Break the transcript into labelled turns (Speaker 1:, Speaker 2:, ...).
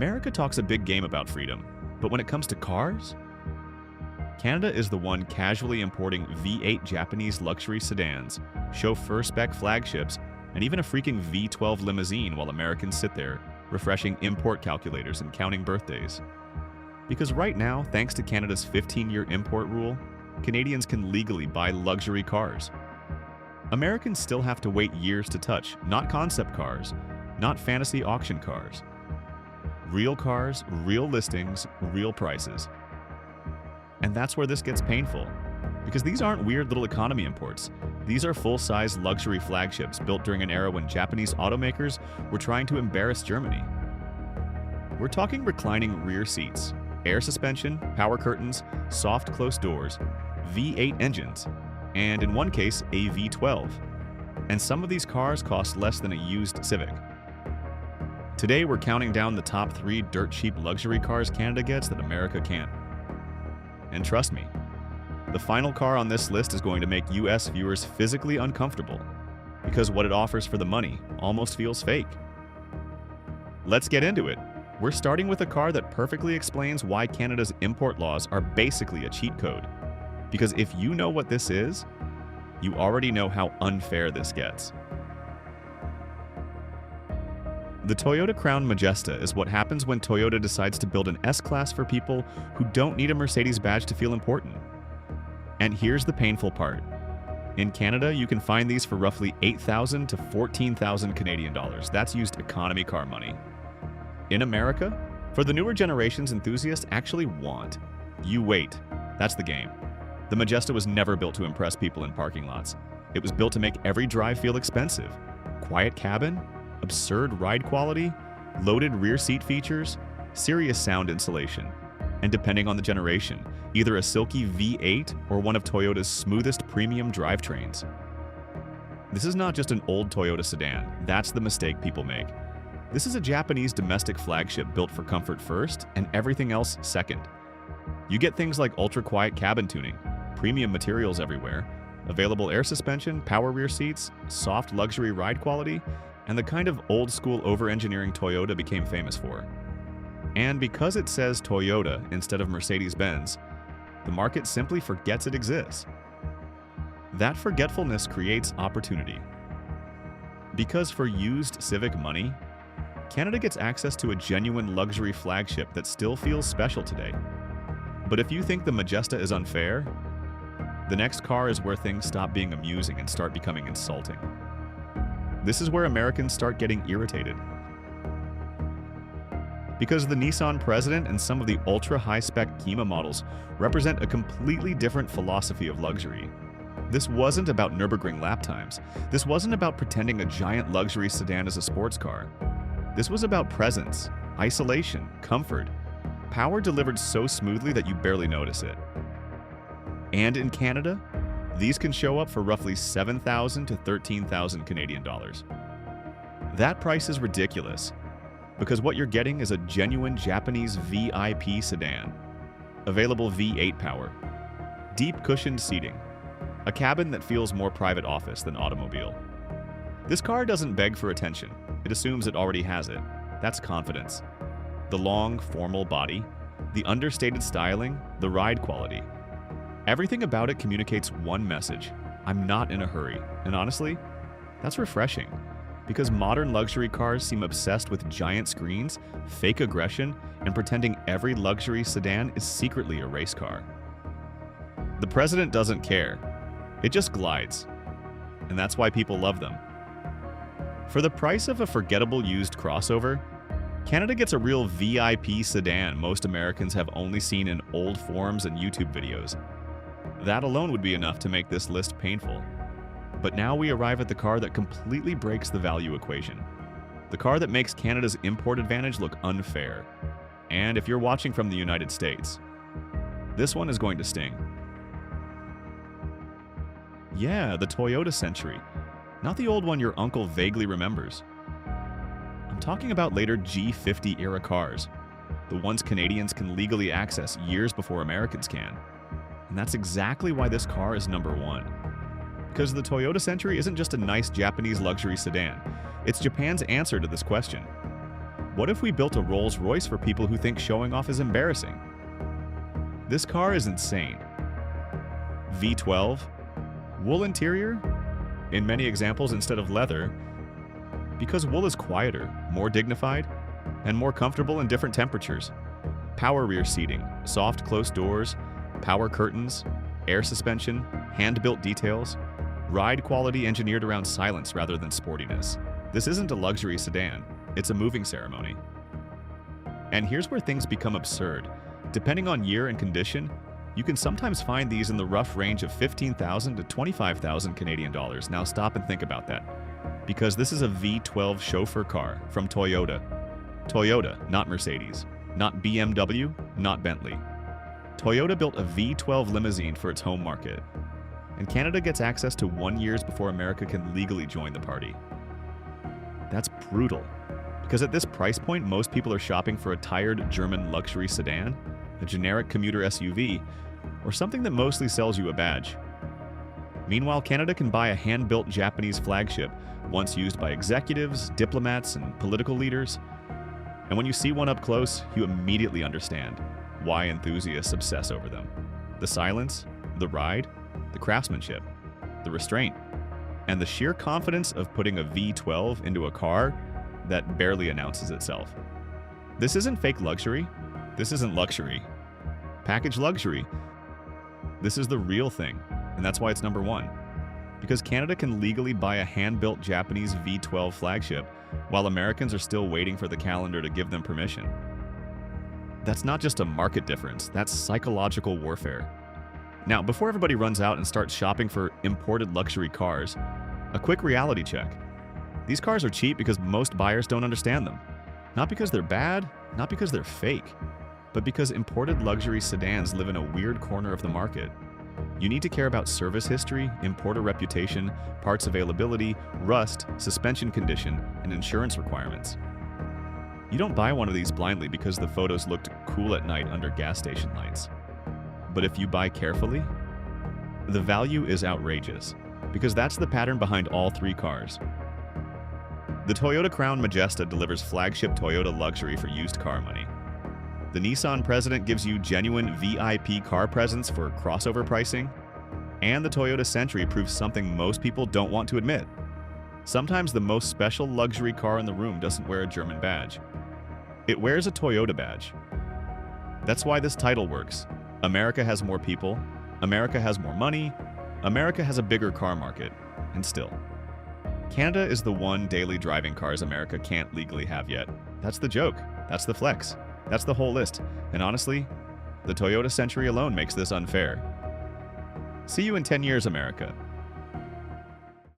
Speaker 1: America talks a big game about freedom, but when it comes to cars, Canada is the one casually importing V8 Japanese luxury sedans, chauffeur-spec flagships, and even a freaking V12 limousine while Americans sit there, refreshing import calculators and counting birthdays. Because right now, thanks to Canada's 15-year import rule, Canadians can legally buy luxury cars. Americans still have to wait years to touch, not concept cars, not fantasy auction cars. Real cars, real listings, real prices. And that's where this gets painful, because these aren't weird little economy imports. These are full-size luxury flagships built during an era when Japanese automakers were trying to embarrass Germany. We're talking reclining rear seats, air suspension, power curtains, soft close doors, V8 engines, and in one case, a V12. And some of these cars cost less than a used Civic. Today, we're counting down the top 3 dirt-cheap luxury cars Canada gets that America can't. And trust me, the final car on this list is going to make US viewers physically uncomfortable, because what it offers for the money almost feels fake. Let's get into it. We're starting with a car that perfectly explains why Canada's import laws are basically a cheat code. Because if you know what this is, you already know how unfair this gets. The Toyota Crown Majesta is what happens when Toyota decides to build an S-Class for people who don't need a Mercedes badge to feel important. And here's the painful part. In Canada, you can find these for roughly 8,000 to 14,000 Canadian dollars. That's used economy car money. In America, for the newer generations enthusiasts actually want. You wait. That's the game. The Majesta was never built to impress people in parking lots. It was built to make every drive feel expensive. Quiet cabin, absurd ride quality, loaded rear seat features, serious sound insulation, and depending on the generation, either a silky V8 or one of Toyota's smoothest premium drivetrains. This is not just an old Toyota sedan. That's the mistake people make. This is a Japanese domestic flagship built for comfort first and everything else second. You get things like ultra-quiet cabin tuning, premium materials everywhere, available air suspension, power rear seats, soft luxury ride quality, and the kind of old-school over-engineering Toyota became famous for. And because it says Toyota instead of Mercedes-Benz, the market simply forgets it exists. That forgetfulness creates opportunity. Because for used Civic money, Canada gets access to a genuine luxury flagship that still feels special today. But if you think the Majesta is unfair, the next car is where things stop being amusing and start becoming insulting. This is where Americans start getting irritated. Because the Nissan President and some of the ultra-high-spec Cima models represent a completely different philosophy of luxury. This wasn't about Nürburgring lap times. This wasn't about pretending a giant luxury sedan is a sports car. This was about presence, isolation, comfort, power delivered so smoothly that you barely notice it. And in Canada, these can show up for roughly 7,000 to 13,000 Canadian dollars. That price is ridiculous, because what you're getting is a genuine Japanese VIP sedan, available V8 power, deep cushioned seating, a cabin that feels more private office than automobile. This car doesn't beg for attention. It assumes it already has it. That's confidence. The long, formal body, the understated styling, the ride quality. Everything about it communicates one message: I'm not in a hurry. And honestly, that's refreshing, because modern luxury cars seem obsessed with giant screens, fake aggression, and pretending every luxury sedan is secretly a race car. The President doesn't care. It just glides. And that's why people love them. For the price of a forgettable used crossover, Canada gets a real VIP sedan most Americans have only seen in old forums and YouTube videos. That alone would be enough to make this list painful. But now we arrive at the car that completely breaks the value equation. The car that makes Canada's import advantage look unfair. And if you're watching from the United States, this one is going to sting. Yeah, the Toyota Century. Not the old one your uncle vaguely remembers. I'm talking about later G50 era cars, the ones Canadians can legally access years before Americans can. And that's exactly why this car is number one. Because the Toyota Century isn't just a nice Japanese luxury sedan, it's Japan's answer to this question. What if we built a Rolls-Royce for people who think showing off is embarrassing? This car is insane. V12, wool interior, in many examples instead of leather, because wool is quieter, more dignified, and more comfortable in different temperatures. Power rear seating, soft closed doors, power curtains, air suspension, hand-built details, ride quality engineered around silence rather than sportiness. This isn't a luxury sedan, it's a moving ceremony. And here's where things become absurd. Depending on year and condition, you can sometimes find these in the rough range of 15,000 to 25,000 Canadian dollars. Now stop and think about that. Because this is a V12 chauffeur car from Toyota. Toyota, not Mercedes. Not BMW, not Bentley. Toyota built a V12 limousine for its home market. And Canada gets access to 1 year before America can legally join the party. That's brutal. Because at this price point, most people are shopping for a tired German luxury sedan, a generic commuter SUV, or something that mostly sells you a badge. Meanwhile, Canada can buy a hand-built Japanese flagship, once used by executives, diplomats, and political leaders. And when you see one up close, you immediately understand why enthusiasts obsess over them. The silence, the ride, the craftsmanship, the restraint, and the sheer confidence of putting a V12 into a car that barely announces itself. This isn't fake luxury. This isn't luxury. Package luxury. This is the real thing, and that's why it's number one. Because Canada can legally buy a hand-built Japanese V12 flagship, while Americans are still waiting for the calendar to give them permission. That's not just a market difference, that's psychological warfare. Now, before everybody runs out and starts shopping for imported luxury cars, a quick reality check. These cars are cheap because most buyers don't understand them. Not because they're bad, not because they're fake, but because imported luxury sedans live in a weird corner of the market. You need to care about service history, importer reputation, parts availability, rust, suspension condition, and insurance requirements. You don't buy one of these blindly because the photos looked cool at night under gas station lights. But if you buy carefully, the value is outrageous, because that's the pattern behind all three cars. The Toyota Crown Majesta delivers flagship Toyota luxury for used car money. The Nissan President gives you genuine VIP car presence for crossover pricing. And the Toyota Century proves something most people don't want to admit. Sometimes the most special luxury car in the room doesn't wear a German badge. It wears a Toyota badge. That's why this title works. America has more people, America has more money, America has a bigger car market, and still. Canada is the one daily driving cars America can't legally have yet. That's the joke. That's the flex. That's the whole list. And honestly, the Toyota Century alone makes this unfair. See you in 10 years, America.